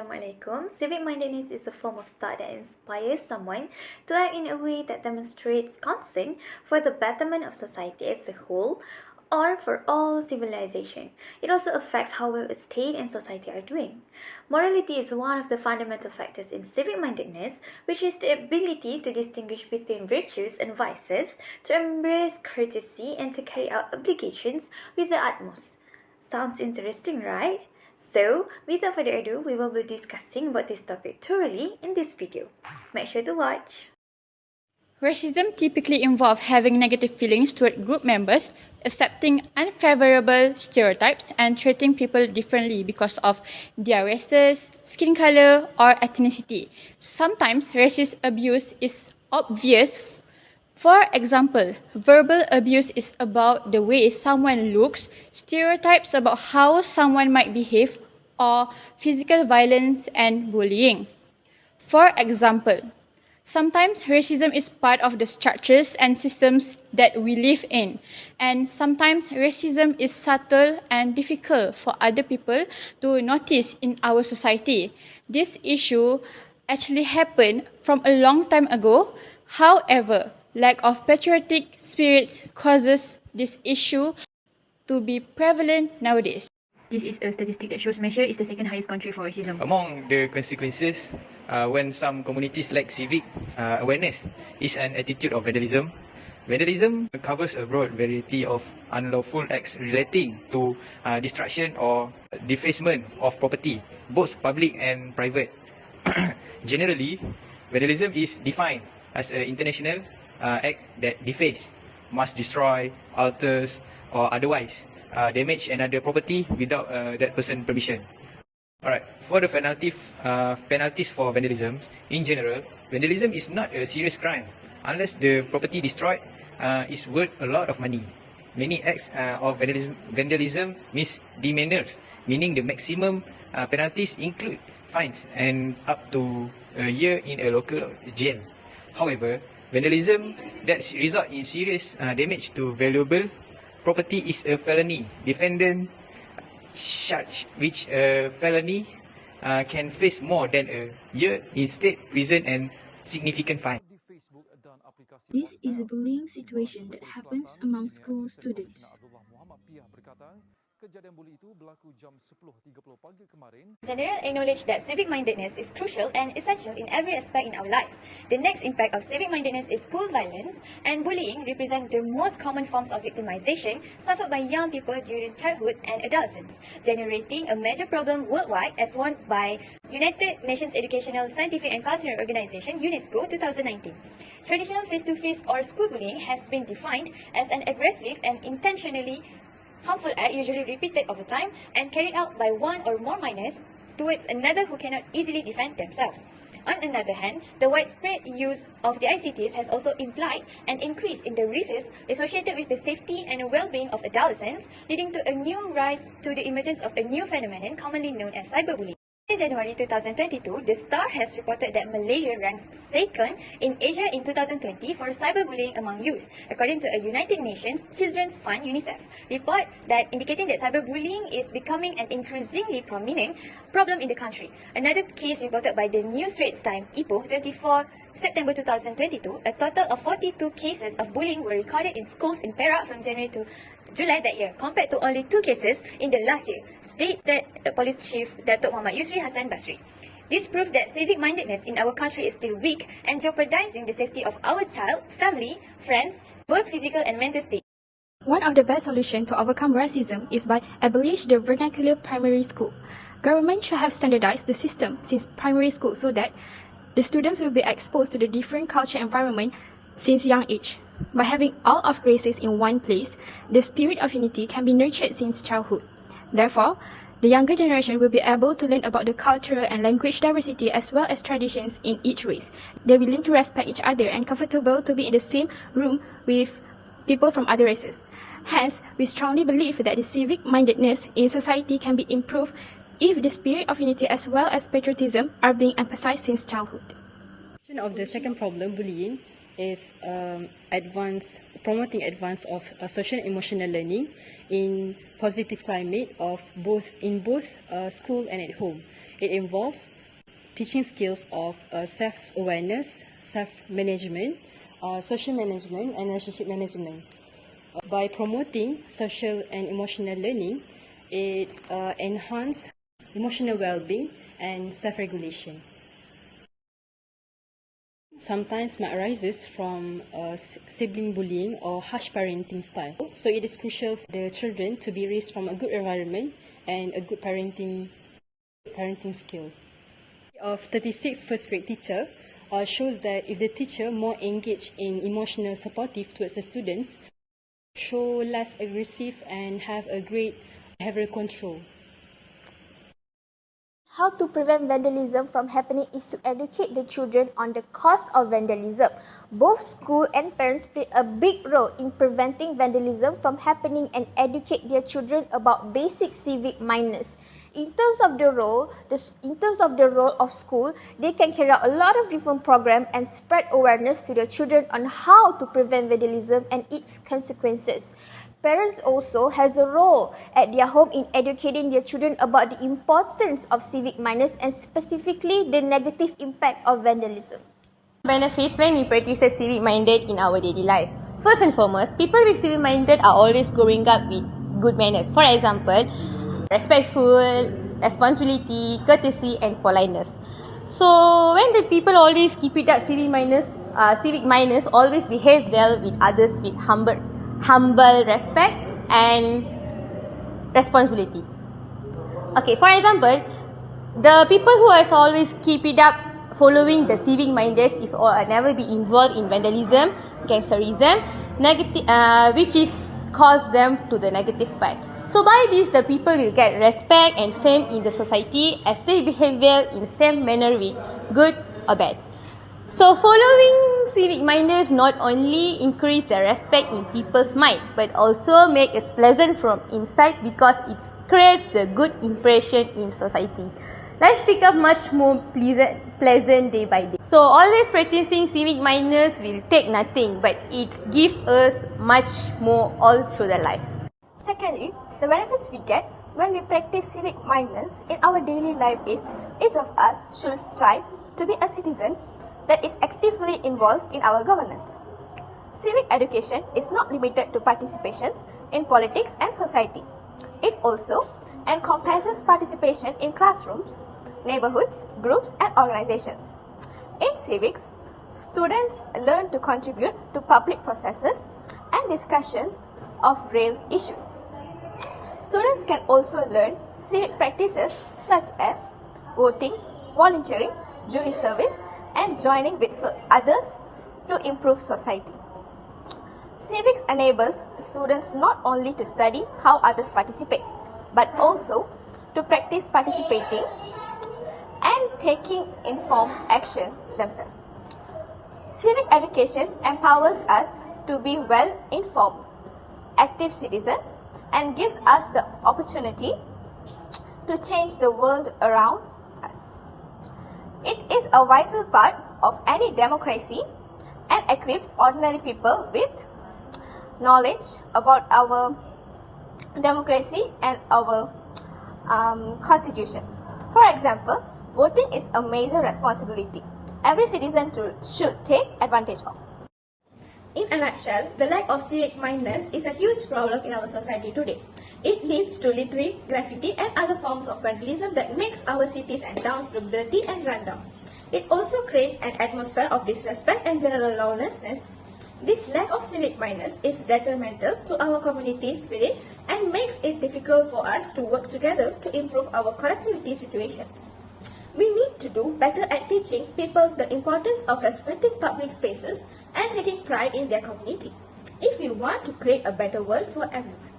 Assalamualaikum. Civic-mindedness is a form of thought that inspires someone to act in a way that demonstrates concern for the betterment of society as a whole or for all civilization. It also affects how well a state and society are doing. Morality is one of the fundamental factors in civic-mindedness, which is the ability to distinguish between virtues and vices, to embrace courtesy, and to carry out obligations with the utmost. Sounds interesting, right? So, without further ado, we will be discussing about this topic thoroughly in this video. Make sure to watch. Racism typically involves having negative feelings toward group members, accepting unfavorable stereotypes, and treating people differently because of their races, skin color, or ethnicity. Sometimes racist abuse is obvious. For example, verbal abuse is about the way someone looks, stereotypes about how someone might behave, or physical violence and bullying. For example, sometimes racism is part of the structures and systems that we live in, and sometimes racism is subtle and difficult for other people to notice in our society. This issue actually happened from a long time ago. However, lack of patriotic spirit causes this issue to be prevalent nowadays. This is a statistic that shows Malaysia is the second highest country for racism. Among the consequences, when some communities lack civic awareness, is an attitude of vandalism. Vandalism covers a broad variety of unlawful acts relating to destruction or defacement of property, both public and private. Generally, vandalism is defined as an intentional act that defaces, must destroy, alters, or otherwise damage another property without that person's permission. Alright, for the penalties for vandalism, in general, vandalism is not a serious crime unless the property destroyed is worth a lot of money. Many acts of vandalism misdemeanors, meaning the maximum penalties include fines and up to a year in a local jail. However, vandalism that results in serious damage to valuable property is a felony. Defendant charged which a felony can face more than a year in state prison and significant fine. This is a bullying situation that happens among school students. General acknowledge that civic-mindedness is crucial and essential in every aspect in our life. The next impact of civic-mindedness is school violence, and bullying represent the most common forms of victimization suffered by young people during childhood and adolescence, generating a major problem worldwide as warned by United Nations Educational, Scientific and Cultural Organization UNESCO 2019. Traditional face-to-face or school bullying has been defined as an aggressive and intentionally harmful act usually repeated over time and carried out by one or more minors towards another who cannot easily defend themselves. On the other hand, the widespread use of the ICTs has also implied an increase in the risks associated with the safety and well-being of adolescents, leading to a new rise to the emergence of a new phenomenon commonly known as cyberbullying. In January 2022, The Star has reported that Malaysia ranks second in Asia in 2020 for cyberbullying among youth, according to a United Nations Children's Fund (UNICEF) report that indicating that cyberbullying is becoming an increasingly prominent problem in the country. Another case reported by the New Straits Times (Ipoh) 24 September 2022, a total of 42 cases of bullying were recorded in schools in Perak from January to July that year, compared to only 2 cases in the last year, stated Police Chief Datuk Muhammad Yusri Hassan Basri. This proves that civic-mindedness in our country is still weak and jeopardizing the safety of our child, family, friends, both physical and mental state. One of the best solutions to overcome racism is by abolish the vernacular primary school. Government should have standardized the system since primary school so that the students will be exposed to the different culture environment since young age. By having all of races in one place, the spirit of unity can be nurtured since childhood. Therefore, the younger generation will be able to learn about the cultural and language diversity as well as traditions in each race. They will learn to respect each other and comfortable to be in the same room with people from other races. Hence, we strongly believe that the civic-mindedness in society can be improved if the spirit of unity as well as patriotism are being emphasized since childhood. Of the second problem, bullying, is advanced promoting advance of social and emotional learning in positive climate of in both school and at home. It involves teaching skills of self-awareness, self-management, social management, and relationship management. By promoting social and emotional learning, it enhances emotional well-being and self-regulation. Sometimes might arises from sibling bullying or harsh parenting style. So it is crucial for the children to be raised from a good environment and a good parenting skill. Of 36 first grade teacher shows that if the teacher more engaged in emotional supportive towards the students, show less aggressive and have a great behavioral control. How to prevent vandalism from happening is to educate the children on the cause of vandalism. Both school and parents play a big role in preventing vandalism from happening and educate their children about basic civic mindedness. In terms of the role of school, they can carry out a lot of different programs and spread awareness to their children on how to prevent vandalism and its consequences. Parents also has a role at their home in educating their children about the importance of civic mindedness and specifically the negative impact of vandalism. Benefits when we practice civic-minded in our daily life. First and foremost, people with civic-minded are always growing up with good manners. For example, respectful, responsibility, courtesy, and politeness. So when the people always keep it up civic-mindedness always behave well with others with humble respect and responsibility. Okay, for example, the people who has always keep it up following the civic mindedness is never be involved in vandalism, gangsterism, which is cause them to the negative part. So by this, the people will get respect and fame in the society as they behave well in the same manner with good or bad. So following civic mindedness not only increase the respect in people's mind, but also make us pleasant from inside because it creates the good impression in society. Life become much more pleasant day by day. So always practicing civic mindedness will take nothing, but it gives us much more all through the life. Secondly, the benefits we get when we practice civic mindedness in our daily life is each of us should strive to be a citizen that is actively involved in our governance. Civic education is not limited to participations in politics and society. It also encompasses participation in classrooms, neighborhoods, groups, and organizations. In civics, students learn to contribute to public processes and discussions of real issues. Students can also learn civic practices such as voting, volunteering, jury service, and joining with others to improve society. Civics enables students not only to study how others participate, but also to practice participating and taking informed action themselves. Civic education empowers us to be well-informed, active citizens and gives us the opportunity to change the world around us. It is a vital part of any democracy and equips ordinary people with knowledge about our democracy and our constitution. For example, voting is a major responsibility every citizen should take advantage of. In a nutshell, the lack of civic mindedness is a huge problem in our society today. It leads to littering, graffiti and other forms of vandalism that makes our cities and towns look dirty and rundown. It also creates an atmosphere of disrespect and general lawlessness. This lack of civic mindedness is detrimental to our community spirit and makes it difficult for us to work together to improve our collectivity situations. We need to do better at teaching people the importance of respecting public spaces and taking pride in their community if we want to create a better world for everyone.